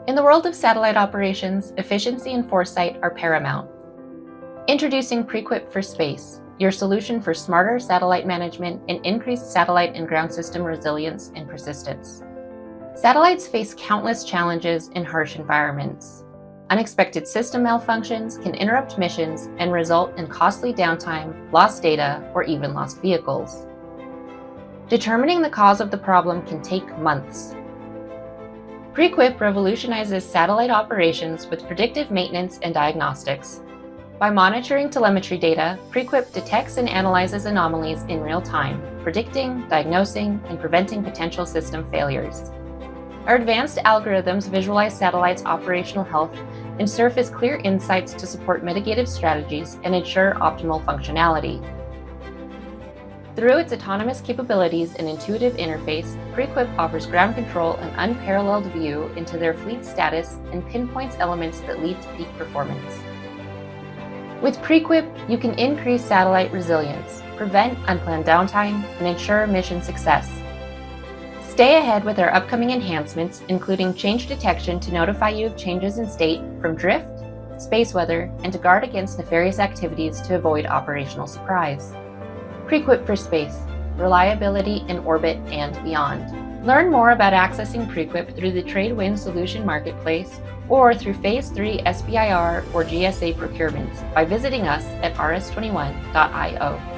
In the world of satellite operations, efficiency and foresight are paramount. Introducing Prequip for Space, your solution for smarter satellite management and increased satellite and ground system resilience and persistence. Satellites face countless challenges in harsh environments. Unexpected system malfunctions can interrupt missions and result in costly downtime, lost data, or even lost vehicles. Determining the cause of the problem can take months. Prequip revolutionizes satellite operations with predictive maintenance and diagnostics. By monitoring telemetry data, Prequip detects and analyzes anomalies in real time, predicting, diagnosing, and preventing potential system failures. Our advanced algorithms visualize satellites' operational health and surface clear insights to support mitigative strategies and ensure optimal functionality. Through its autonomous capabilities and intuitive interface, Prequip offers ground control an unparalleled view into their fleet status and pinpoints elements that lead to peak performance. With Prequip, you can increase satellite resilience, prevent unplanned downtime, and ensure mission success. Stay ahead with our upcoming enhancements, including change detection to notify you of changes in state from drift, space weather, and to guard against nefarious activities to avoid operational surprise. Prequip for Space, reliability in orbit and beyond. Learn more about accessing Prequip through the Tradewin Solution Marketplace or through Phase 3 SBIR or GSA procurements by visiting us at rs21.io.